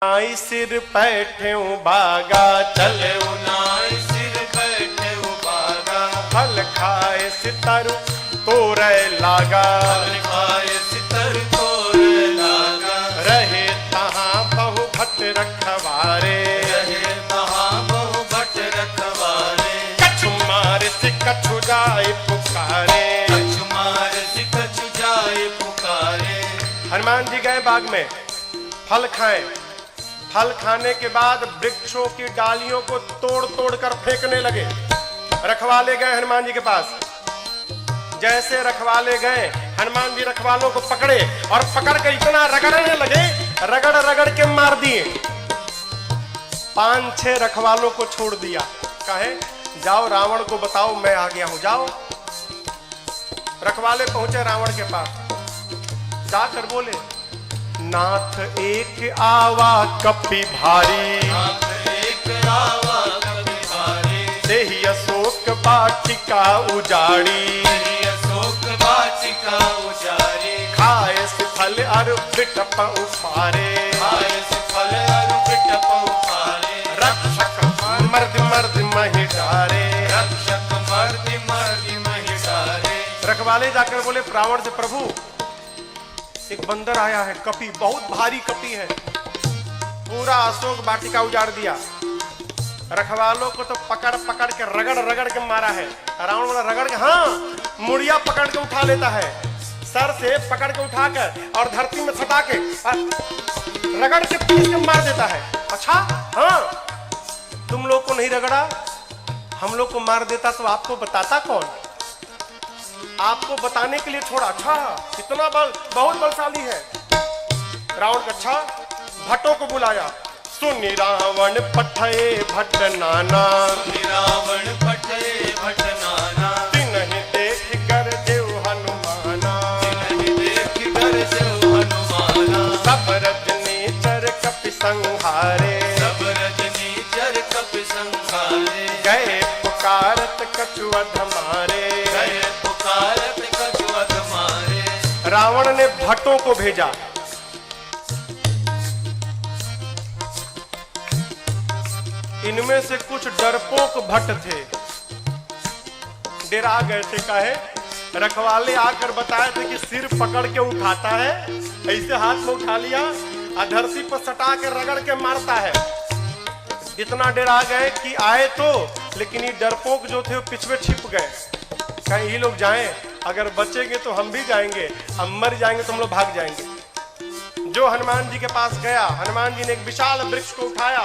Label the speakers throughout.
Speaker 1: नाई सिर बैठे बागा
Speaker 2: चले नाई सिर बैठे बागा
Speaker 1: फल खाए सितर तोरे लागा
Speaker 2: फल खाए सितर तोरे लागा
Speaker 1: रहे तहाँ बहु भट रखवारे
Speaker 2: रहे तहाँ बहु भट रखवारे
Speaker 1: कछु मारे से कछु जाए पुकारे
Speaker 2: कछु मारे से कछु जाए पुकारे।
Speaker 1: हनुमान जी गए बाग में फल खाए। फल खाने के बाद वृक्षों की डालियों को तोड़ तोड़ कर फेंकने लगे। रखवाले गए हनुमान जी के पास। जैसे रखवाले गए हनुमान जी रखवालों को पकड़े और पकड़ कर इतना रगड़ने लगे, रगड़ रगड़ के मार दिए। 5-6 रखवालों को छोड़ दिया। कहे जाओ रावण को बताओ मैं आ गया हूं, जाओ। रखवाले पहुंचे रावण के पास। जाकर बोले नाथ एक आवा कपि भारी,
Speaker 2: नाथ एक आवा कपि भारी,
Speaker 1: देहि अशोक वाटिका उजाड़ी,
Speaker 2: देहि अशोक वाटिका उजाड़ी,
Speaker 1: खाए से फल अरु बिटप उफारे,
Speaker 2: खाए से फल अरु बिटप उफारे,
Speaker 1: रक्षक मर्द मर्द महि डारे,
Speaker 2: रक्षक मर्द मर्द महि डारे।
Speaker 1: रखवाले जाकर बोले रावण से प्रभु एक बंदर आया है, कपि बहुत भारी कपि है, पूरा अशोक वाटिका उजाड़ दिया। रखवालों को तो पकड़ पकड़ के रगड़ रगड़ के मारा है। रावण बोला रगड़ के, हाँ मुड़िया पकड़ के उठा लेता है, सर से पकड़ के उठाकर और धरती में सटा के रगड़ के पीस के मार देता है। अच्छा हाँ, तुम लोग को नहीं रगड़ा, हम लोग को मार देता तो आपको बताता कौन? आपको बताने के लिए छोड़ा। अच्छा इतना बल, बहुत बलशाली है। रावण का अच्छा भट्टों को बुलाया। सुनि रावण पठे भट्ट नाना,
Speaker 2: रावण पठे भट्ट नाना,
Speaker 1: तिन्हि देख कर देव हनुमाना,
Speaker 2: तिन्हि देख कर देव हनुमाना,
Speaker 1: सब रजनीचर कपि संहारे,
Speaker 2: सब रजनीचर कपि संहारे,
Speaker 1: गए पुकारत कछु अधमारे,
Speaker 2: गए पुकारत कछु अधमारे।
Speaker 1: रावण ने भट्टों को भेजा। इनमें से कुछ डरपोक भट्ट थे, डरा गए थे। काहे? रखवाले आकर बताए थे कि सिर पकड़ के उठाता है, ऐसे हाथ में उठा लिया, धरती पर सटा के रगड़ के मारता है। इतना डरा गए कि आए तो, लेकिन ये डरपोक जो थे वो पिछवे छिप गए। कहीं ये लोग जाएं, अगर बचेंगे तो हम भी जाएंगे, हम मर जाएंगे तो हम लोग भाग जाएंगे। जो हनुमान जी के पास गया, हनुमान जी ने एक विशाल वृक्ष को उठाया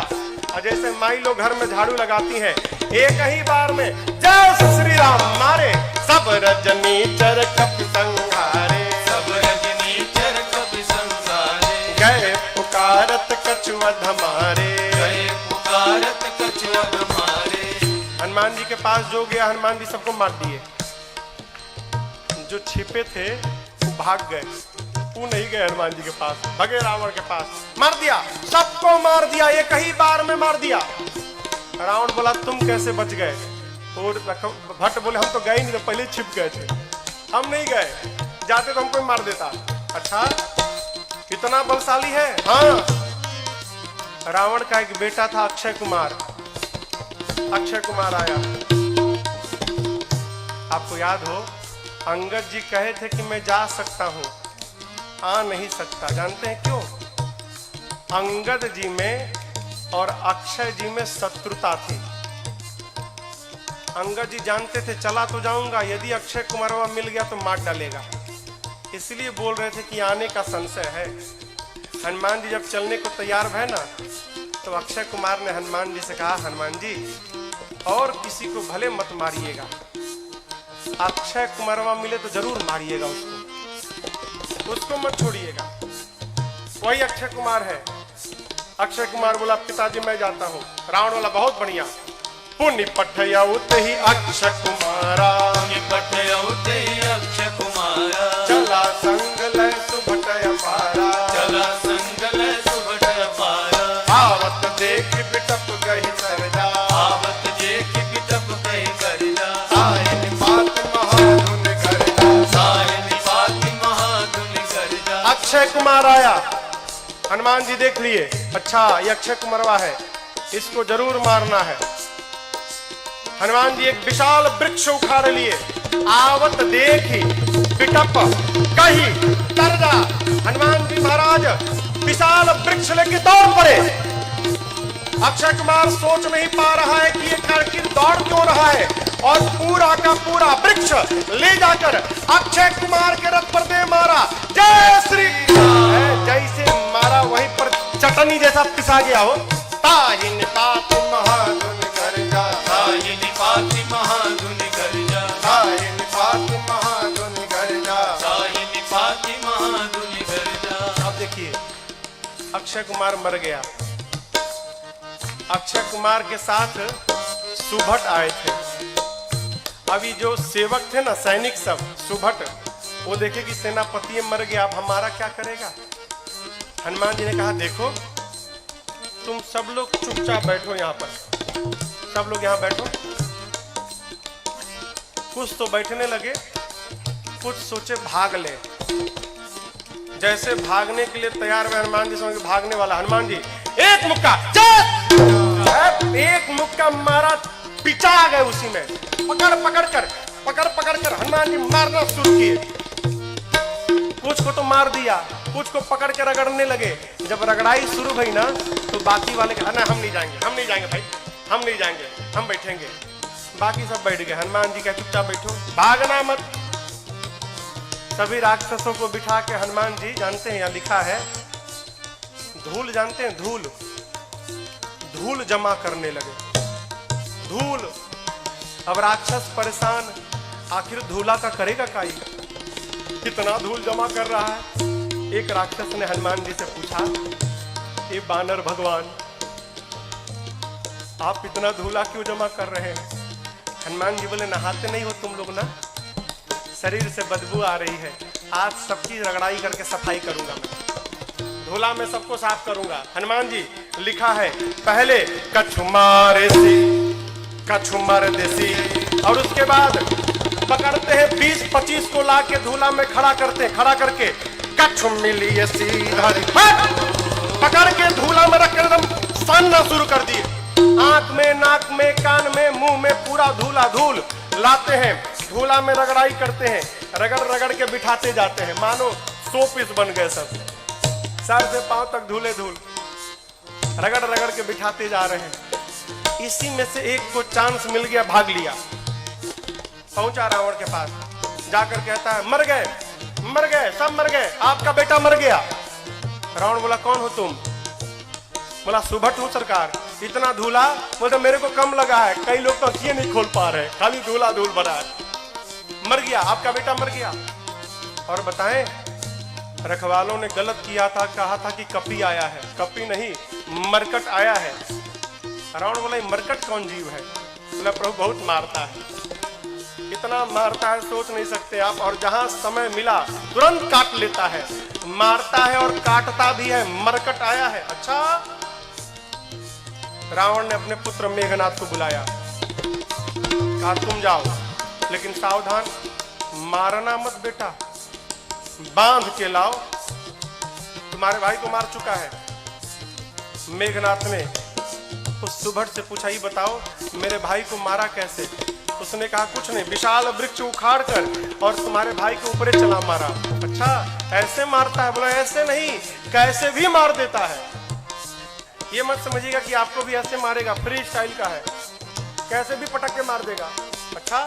Speaker 1: और जैसे माई लोग घर में झाड़ू लगाती हैं, एक ही बार में जय श्री राम मारे, सब रजनीचर कपि संहारे,
Speaker 2: सब रजनीचर कपि संहारे,
Speaker 1: गए पुकारत कछु अधमारे,
Speaker 2: गए पुकारत कछु अधमारे।
Speaker 1: हनुमान जी के पास जो गया, हनुमान जी सबको मार दिए। जो छिपे थे वो भाग गए, वो नहीं गए हनुमान जी के पास, भगे रावण के पास, मार दिया, सबको मार दिया, एक ही बार में मार दिया। रावण बोला तुम कैसे बच गए? और भट्ट बोले हम तो गए नहीं, तो पहले छिप गए थे, हम नहीं गए, जाते तो हमको मार देता। अच्छा कितना बलशाली है। हाँ, रावण का एक बेटा था अक्षय कुमार। अक्षय कुमार आया, आपको याद हो अंगद जी कहे थे कि मैं जा सकता हूं, आ नहीं सकता। जानते हैं क्यों? अंगद जी में और अक्षय जी में शत्रुता थी। अंगद जी जानते थे चला तो जाऊंगा, यदि अक्षय कुमारवा मिल गया तो मार डालेगा, इसलिए बोल रहे थे कि आने का संशय है। हनुमान जी जब चलने को तैयार भय ना, तो अक्षय कुमार ने हनुमान जी से कहा हनुमान जी और किसी को भले मत मारिएगा, अक्षय कुमारवा मिले तो जरूर मारिएगा, उसको मत छोड़िएगा। वही अक्षय कुमार है। अक्षय कुमार बोला पिताजी मैं जाता हूँ। रावण वाला बहुत बढ़िया, पुण्य पठयउत ही अक्षय कुमारा,
Speaker 2: पुण्य पठयउत ही अक्षय कुमारा,
Speaker 1: चला संग लय सुभट अपारा,
Speaker 2: चला संग लय सुभट अपारा,
Speaker 1: आवत देख बिटप गहि सरजा,
Speaker 2: आवत देख बिटप गहि सरजा,
Speaker 1: साय निपात महाधुन गर्जा,
Speaker 2: साय निपात महाधुन गर्जा।
Speaker 1: अक्षय कुमार आया, हनुमान जी देख लिए, अच्छा ये अक्षय कुमारवा है, इसको जरूर मारना है। हनुमान जी एक विशाल वृक्ष उखाड़ लिए, आवत देखी पिटप कही तरजा। हनुमान जी महाराज विशाल वृक्ष लेके दौड़ पड़े। अक्षय कुमार सोच नहीं पा रहा है कि ये आखिर दौड़ क्यों रहा है, और पूरा का पूरा वृक्ष ले जाकर अक्षय कुमार के रथ पर दे मारा। जय श्री राम। जैसे मारा वहीं पर चटनी जैसा पिसा गया हो। ताहिन पाति महाधुन गर्जा,
Speaker 2: ताहि निपाति महाधुन गर्जा,
Speaker 1: ताहिन पाति महाधुन गर्जा।
Speaker 2: ताहि निपाति महाधुन गर्जा।
Speaker 1: अब देखिए अक्षय कुमार मर गया। अक्षय कुमार के साथ सुभट आए थे। अभी जो सेवक थे ना, सैनिक सब, सुभट, वो देखे कि सेनापति मर गया, अब हमारा क्या करेगा। हनुमान जी ने कहा देखो तुम सब लोग चुपचाप बैठो, यहाँ पर सब लोग यहाँ बैठो। कुछ तो बैठने लगे, कुछ सोचे भाग ले। जैसे भागने के लिए तैयार हुए हनुमान जी, समझ भागने वाला हनुमान जी एक मुक्का, एक मुक्का मारा, पिचा गए उसी में। पकड़ कर हनुमान जी मारना शुरू किए। कुछ को तो मार दिया, कुछ को पकड़ के रगड़ने लगे। जब रगड़ाई शुरू हुई ना, तो बाकी वाले कहा ना हम नहीं जाएंगे भाई, हम नहीं जाएंगे, हम बैठेंगे। बाकी सब बैठ गए। हनुमान जी कहा चुपचाप बैठो, भागना मत। सभी राक्षसों को बिठा के हनुमान जी, जानते हैं यहाँ लिखा है, धूल जानते हैं, धूल जमा करने लगे। धूल, अब राक्षस परेशान, आखिर धूला का करेगा काई, कितना धूल जमा कर रहा है। एक राक्षस ने हनुमान जी से पूछा, ये बानर भगवान आप इतना धूला क्यों जमा कर रहे हैं। हनुमान जी बोले नहाते नहीं हो तुम लोग ना, शरीर से बदबू आ रही है, आज सबकी रगड़ाई करके सफाई करूंगा मैं, धूला में सबको साफ करूंगा। हनुमान जी लिखा है पहले कछु मार देसी, और उसके बाद पकड़ते हैं 20-25 को लाके धूला में खड़ा करके कछु मिली पकड़ के धूला में रख एकदम सानना शुरू कर दिए। आंख में, नाक में, कान में, मुंह में पूरा धूल लाते हैं, धूला में रगड़ाई करते हैं, रगड़ के बिठाते जाते हैं, मानो 100 पीस बन गए सब, सर से पांव तक धूल, रगड़ के बिठाते जा रहे हैं। इसी में से एक को चांस मिल गया, भाग लिया, पहुंचा रावण के पास, जाकर कहता है मर गए, सब मर गए, आपका बेटा मर गया। रावण बोला कौन हो तुम। बोला सुभट हूं सरकार। इतना धूला, बोलते मेरे को कम लगा है, कई लोग तो आंखें नहीं खोल पा रहे, खाली धूल भरा है। मर गया, आपका बेटा मर गया। और बताएं, रखवालों ने गलत किया था, कहा था कि कपी आया है, कपी नहीं मरकट आया है। रावण बोला मरकट कौन जीव है। बोला प्रभु बहुत मारता है, इतना मारता है सोच नहीं सकते आप, और जहां समय मिला तुरंत काट लेता है, मारता है और काटता भी है, मरकट आया है। अच्छा, रावण ने अपने पुत्र मेघनाथ को बुलाया, कहा तुम जाओ, लेकिन सावधान, मारना मत बेटा, बांध के लाओ, तुम्हारे भाई को मार चुका है। मेघनाथ ने उस सुभट से पूछा, ही बताओ मेरे भाई को मारा कैसे। उसने कहा कुछ नहीं, विशाल वृक्ष उखाड़ कर और तुम्हारे भाई के ऊपर चला मारा। अच्छा, ऐसे मारता है। बोला ऐसे नहीं, कैसे भी मार देता है। ये मत समझिएगा कि आपको भी ऐसे मारेगा, फ्री स्टाइल का है, कैसे भी पटक के मार देगा। अच्छा,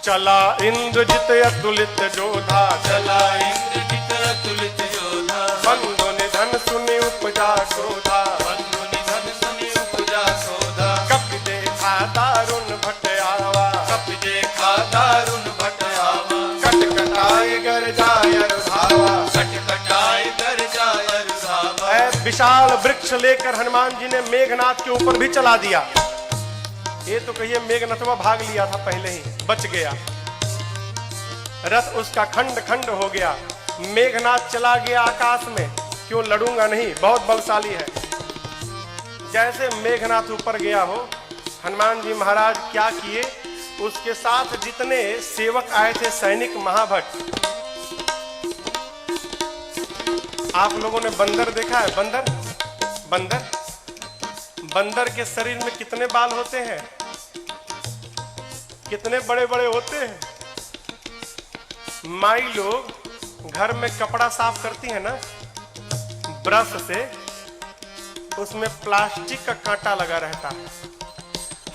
Speaker 1: चला इंद्रजित अतुलित जोधा,
Speaker 2: चला इंद्रजित अतुलित जोधा,
Speaker 1: बंधु निधन सुनि उपजा क्रोधा,
Speaker 2: बंधु निधन सुनि उपजा क्रोधा,
Speaker 1: कपि देखा दारुण भट आवा,
Speaker 2: कपि देखा दारुण भट आवा,
Speaker 1: कटकटाए गर जाय धावा,
Speaker 2: कटकटाए गर जाय धावा।
Speaker 1: विशाल वृक्ष लेकर हनुमान जी ने मेघनाथ के ऊपर भी चला दिया। ये तो कहिए मेघनाथवा भाग लिया था पहले ही, बच गया। रथ उसका खंड खंड हो गया। मेघनाथ चला गया आकाश में, क्यों लड़ूंगा नहीं, बहुत बलशाली है। जैसे मेघनाथ ऊपर गया हो, हनुमान जी महाराज क्या किए, उसके साथ जितने सेवक आए थे सैनिक महाभट। आप लोगों ने बंदर देखा है, बंदर बंदर, बंदर के शरीर में कितने बाल होते हैं? कितने बड़े बड़े होते हैं। माई लोग घर में कपड़ा साफ करती है ना ब्रश से, उसमें प्लास्टिक का कांटा लगा रहता है।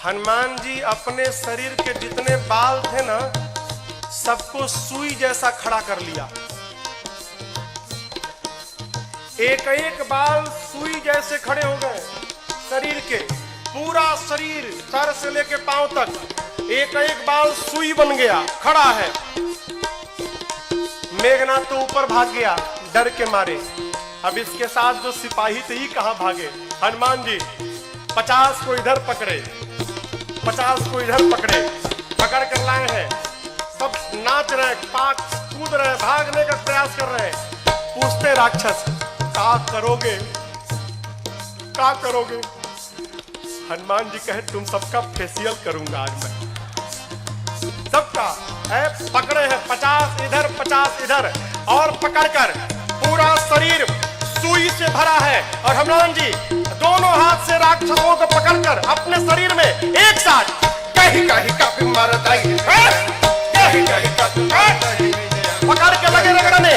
Speaker 1: हनुमान जी अपने शरीर के जितने बाल थे ना, सबको सुई जैसा खड़ा कर लिया। एक एक बाल सुई जैसे खड़े हो गए शरीर के। पूरा शरीर सर से लेके पांव तक एक एक बाल सुई बन गया, खड़ा है। मेघनाथ तो ऊपर भाग गया डर के मारे। अब इसके साथ जो सिपाही थे ही कहां भागे। हनुमान जी 50 को इधर पकड़े, 50 को इधर पकड़े, पकड़ कर लाए हैं। सब नाच रहे, पाक कूद रहे, भागने का प्रयास कर रहे हैं। पूछते राक्षस, क्या करोगे, क्या करोगे? हनुमान जी कहे, तुम सबका फेशियल करूंगा आज मैं, सबका। पकड़े हैं 50 इधर 50 इधर, और पकड़कर पूरा शरीर सुई से भरा है। और हनुमान जी दोनों हाथ से राक्षसों को पकड़कर अपने शरीर में एक साथ कहीं कहीं कभी मरदाई पकड़ के लगे रगड़ने।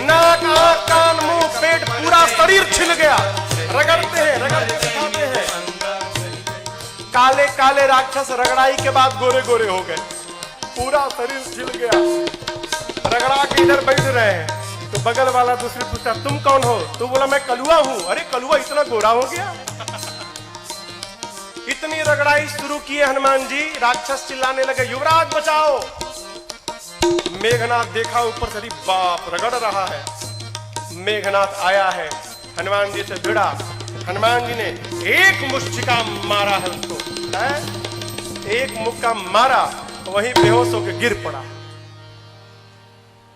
Speaker 1: नाक, आंख, कान, मुंह, पेट, पूरा शरीर छिल गया। रगड़ते हैं, रगड़ते दिखाते हैं। काले काले राक्षस रगड़ाई के बाद गोरे गोरे हो गए, पूरा शरीर छिल गया। रगड़ा के इधर बैठ रहे हैं तो बगल वाला दूसरे पूछता, तुम कौन हो? तो बोला, मैं कलुआ हूं। अरे कलुआ इतना गोरा हो गया? इतनी रगड़ाई शुरू किए हनुमान जी, राक्षस चिल्लाने लगे, युवराज बचाओ। मेघनाथ देखा ऊपर से, बाप रगड़ रहा है। मेघनाथ आया है, हनुमान जी से भिड़ा। हनुमान जी ने एक मुष्टिका मारा है उसको, एक मुक्का मारा, वहीं बेहोश होकर गिर पड़ा।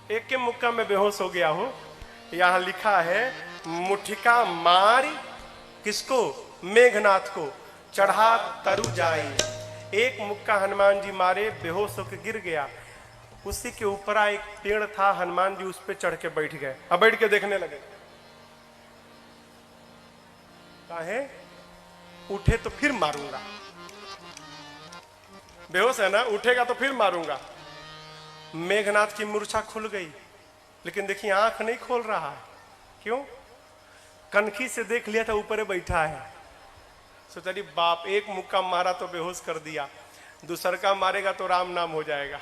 Speaker 1: एक के मुक्का में बेहोश हो गया हो। यहां लिखा है, मुठिका मारी किसको? मेघनाथ को, चढ़ा तरु जाई। एक मुक्का हनुमान जी मारे, बेहोश होकर गिर गया। उसी के ऊपर एक पेड़ था, हनुमान जी उस पे चढ़ के बैठ गए। अब बैठ के देखने लगे, काहे? उठे तो फिर मारूंगा। बेहोश है ना, उठेगा तो फिर मारूंगा। मेघनाथ की मूर्छा खुल गई, लेकिन देखिए आंख नहीं खोल रहा है। क्यों? कनखी से देख लिया था ऊपर बैठा है। सोचा, बाप, एक मुक्का मारा तो बेहोश कर दिया, दूसर का मारेगा तो राम नाम हो जाएगा,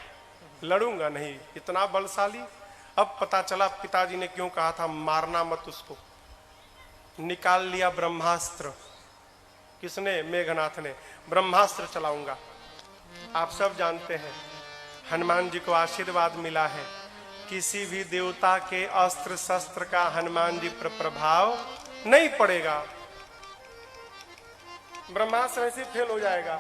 Speaker 1: लड़ूंगा नहीं, इतना बलशाली। अब पता चला पिताजी ने क्यों कहा था मारना मत उसको। निकाल लिया ब्रह्मास्त्र। किसने? मेघनाथ ने। ब्रह्मास्त्र चलाऊंगा। आप सब जानते हैं हनुमान जी को आशीर्वाद मिला है, किसी भी देवता के अस्त्र शस्त्र का हनुमान जी पर प्रभाव नहीं पड़ेगा, ब्रह्मास्त्र ऐसे फेल हो जाएगा।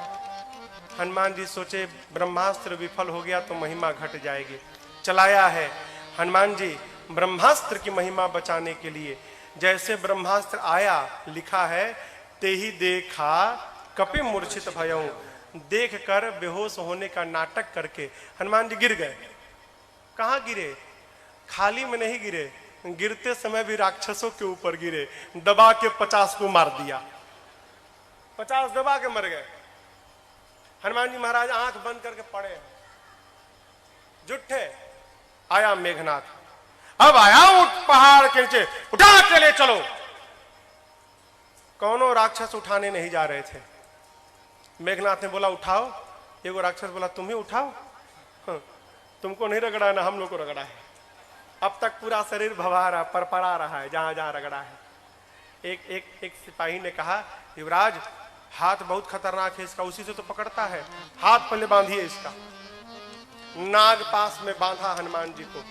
Speaker 1: हनुमान जी सोचे ब्रह्मास्त्र विफल हो गया तो महिमा घट जाएगी। चलाया है हनुमान जी ब्रह्मास्त्र की महिमा बचाने के लिए। जैसे ब्रह्मास्त्र आया, लिखा है, ते ही देखा कपि मूर्छित भयऊ। देख कर बेहोश होने का नाटक करके हनुमान जी गिर गए। कहां गिरे? खाली में नहीं गिरे, गिरते समय भी राक्षसों के ऊपर गिरे। दबा के 50 को मार दिया, 50 दबा के मर गए। हनुमान जी महाराज आंख बंद करके पड़े हैं, जुट्ठे। आया मेघनाथ, अब आया उठ पहाड़ के नीचे, उठा के ले चलो। कौनों राक्षस उठाने नहीं जा रहे थे। मेघनाथ ने बोला उठाओ। एगो राक्षस बोला, तुम ही उठाओ। हाँ, तुमको नहीं रगड़ा ना, हम लोग को रगड़ा है। अब तक पूरा शरीर भवा रहा, परपरा रहा है जहां जहां रगड़ा है। एक सिपाही ने कहा, युवराज हाथ बहुत खतरनाक है इसका, उसी से तो पकड़ता है, हाथ पहले बांधिए इसका। नाग पास में बांधा हनुमान जी को।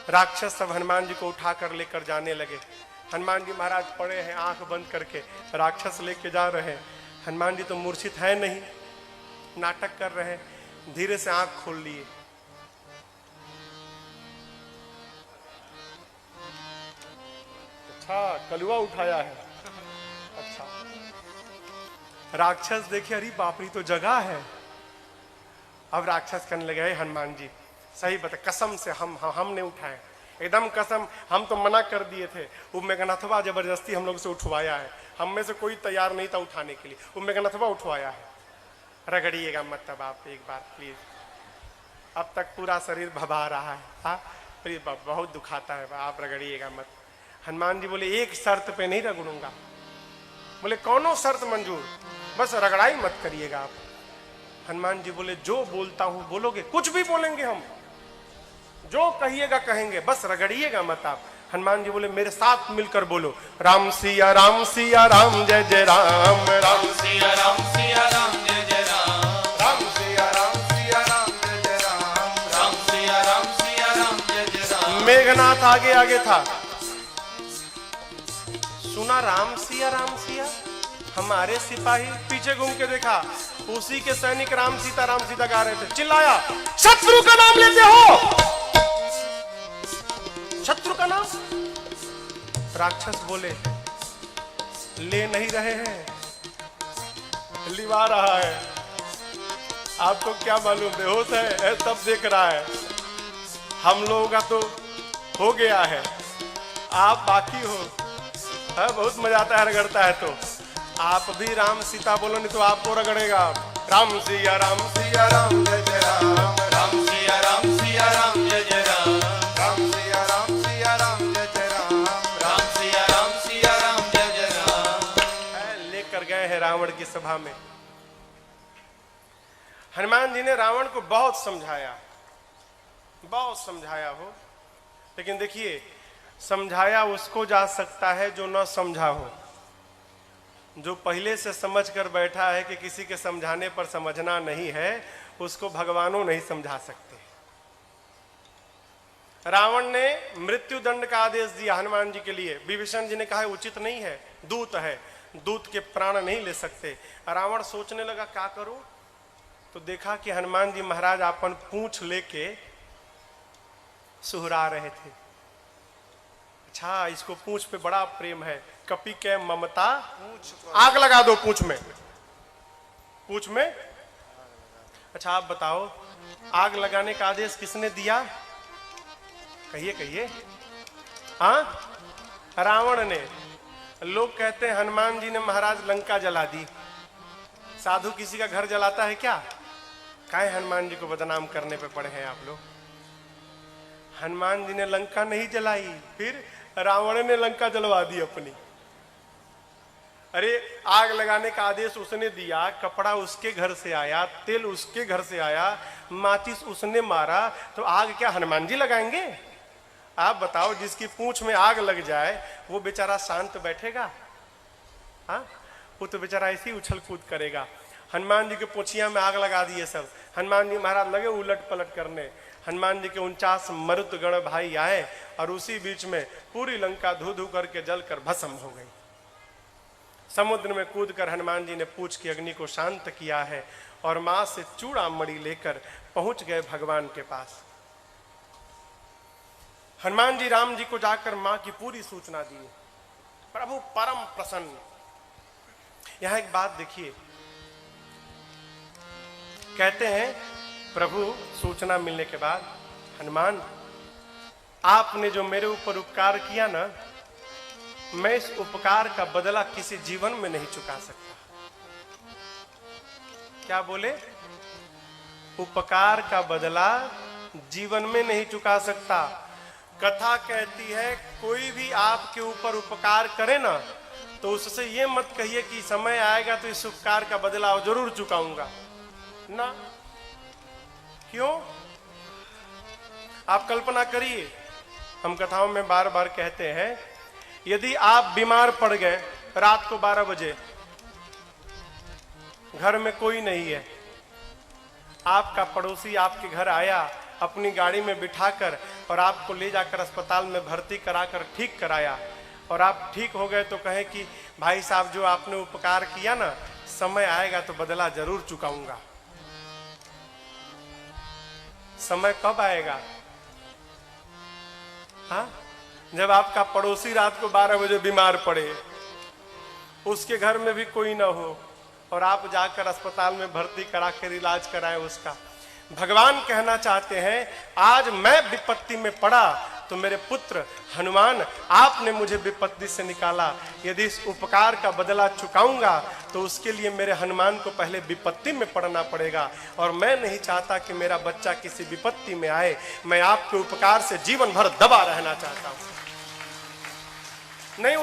Speaker 1: राक्षस सब हनुमान जी को उठाकर लेकर जाने लगे। हनुमान जी महाराज पड़े हैं आंख बंद करके, राक्षस लेके जा रहे हैं। हनुमान जी तो मूर्छित है नहीं, नाटक कर रहे हैं। धीरे से आंख खोल लिए। अच्छा, कलुआ उठाया है। अच्छा, राक्षस देखे, अरे बाप रे, तो जगह है। अब राक्षस कहने लगे, हनुमान जी सही बता, कसम से हमने उठाए। एकदम कसम, हम तो मना कर दिए थे। वो मेघनाथवा जबरदस्ती हम लोग से उठवाया है, हम में से कोई तैयार नहीं था उठाने के लिए, वो मेघनाथवा उठवाया है। रगड़िएगा मत तब आप एक बार प्लीज, अब तक पूरा शरीर भभा रहा है। हाँ प्लीज, बहुत दुखाता है, आप रगड़िएगा मत। हनुमान जी बोले एक शर्त पे नहीं रगड़ूंगा। बोले कौनो शर्त मंजूर, बस रगड़ाई मत करिएगा आप। हनुमान जी बोले जो बोलता हूं बोलोगे, कुछ भी बोलेंगे हम, जो कहिएगा कहेंगे, बस रगड़िएगा मत आप। हनुमान जी बोले मेरे साथ मिलकर बोलो, राम सिया राम सिया राम जय जय राम, राम
Speaker 2: सिया राम सिया राम जय जय राम,
Speaker 1: राम सिया राम सिया राम जय जय राम,
Speaker 2: राम सिया राम सिया राम जय जय राम।
Speaker 1: मेघनाथ आगे आगे था, सुना राम सिया हमारे सिपाही, पीछे घूम के देखा उसी के सैनिक राम सीता गा रहे थे। चिल्लाया शत्रु का नाम लेते हो, शत्रु का नाम। राक्षस बोले ले नहीं रहे हैं, लिवा रहा है। आपको क्या मालूम, बेहोश है तब देख रहा है। हम लोगों का तो हो गया है, आप बाकी हो। है बहुत मजा आता है रगड़ता है तो। आप भी राम सीता बोलो, नहीं तो आपको रगड़ेगा। राम सिया राम जय जय राम,
Speaker 2: राम सिया राम जय जय राम,
Speaker 1: राम सिया राम जय जय राम,
Speaker 2: राम सिया राम जय जय राम।
Speaker 1: लेकर गए हैं रावण की सभा में। हनुमान जी ने रावण को बहुत समझाया हो, लेकिन देखिए समझाया उसको जा सकता है जो न समझा हो। जो पहले से समझ कर बैठा है कि किसी के समझाने पर समझना नहीं है, उसको भगवानों नहीं समझा सकते। रावण ने मृत्यु दंड का आदेश दिया हनुमान जी के लिए। विभीषण जी ने कहा उचित नहीं है, दूत है, दूत के प्राण नहीं ले सकते। रावण सोचने लगा क्या करूं, तो देखा कि हनुमान जी महाराज अपन पूंछ लेके सुहरा रहे थे। अच्छा, इसको पूंछ पे बड़ा प्रेम है, कपि के ममता, आग लगा दो पूंछ में। अच्छा आप बताओ, आग लगाने का आदेश किसने दिया? कहिए। हाँ, रावण ने। लोग कहते हैं हनुमान जी ने महाराज लंका जला दी। साधु किसी का घर जलाता है क्या? काहे हनुमान जी को बदनाम करने पे पड़े हैं आप लोग। हनुमान जी ने लंका नहीं जलाई, फिर रावण ने लंका जलवा दी अपनी। अरे आग लगाने का आदेश उसने दिया, कपड़ा उसके घर से आया, तेल उसके घर से आया, माचिस उसने मारा, तो आग क्या हनुमान जी लगाएंगे? आप बताओ, जिसकी पूंछ में आग लग जाए वो बेचारा शांत बैठेगा? हाँ, वो तो बेचारा ऐसी उछल कूद करेगा। हनुमान जी के पूंछिया में आग लगा दिए सब। हनुमान जी महाराज लगे उलट पलट करने। हनुमान जी के 49 मरुत गण भाई आए और उसी बीच में पूरी लंका धू धू करके जलकर भस्म हो गई। समुद्र में कूदकर हनुमान जी ने पूंछ की अग्नि को शांत किया है और मां से चूड़ा मणि लेकर पहुंच गए भगवान के पास। हनुमान जी राम जी को जाकर मां की पूरी सूचना दी। प्रभु परम प्रसन्न। यहां एक बात देखिए, कहते हैं प्रभु सूचना मिलने के बाद, हनुमान आपने जो मेरे ऊपर उपकार किया ना, मैं इस उपकार का बदला किसी जीवन में नहीं चुका सकता। क्या बोले? उपकार का बदला जीवन में नहीं चुका सकता। कथा कहती है कोई भी आपके ऊपर उपकार करे ना, तो उससे ये मत कहिए कि समय आएगा तो इस उपकार का बदला जरूर चुकाऊंगा ना। क्यों? आप कल्पना करिए, हम कथाओं में बार बार कहते हैं, यदि आप बीमार पड़ गए रात को 12 बजे, घर में कोई नहीं है, आपका पड़ोसी आपके घर आया अपनी गाड़ी में बिठाकर और आपको ले जाकर अस्पताल में भर्ती कराकर ठीक कराया, और आप ठीक हो गए तो कहे कि भाई साहब जो आपने उपकार किया ना, समय आएगा तो बदला जरूर चुकाऊंगा। समय कब आएगा? हाँ, जब आपका पड़ोसी रात को 12 बजे बीमार पड़े, उसके घर में भी कोई ना हो और आप जाकर अस्पताल में भर्ती कराकर इलाज कराएं उसका। भगवान कहना चाहते हैं आज मैं विपत्ति में पड़ा तो मेरे पुत्र हनुमान, आपने मुझे विपत्ति से निकाला, यदि इस उपकार का बदला चुकाऊंगा तो उसके लिए मेरे हनुमान को पहले विपत्ति में पड़ना पड़ेगा, और मैं नहीं चाहता कि मेरा बच्चा किसी विपत्ति में आए। मैं आपके उपकार से जीवन भर दबा रहना चाहता हूं। नहीं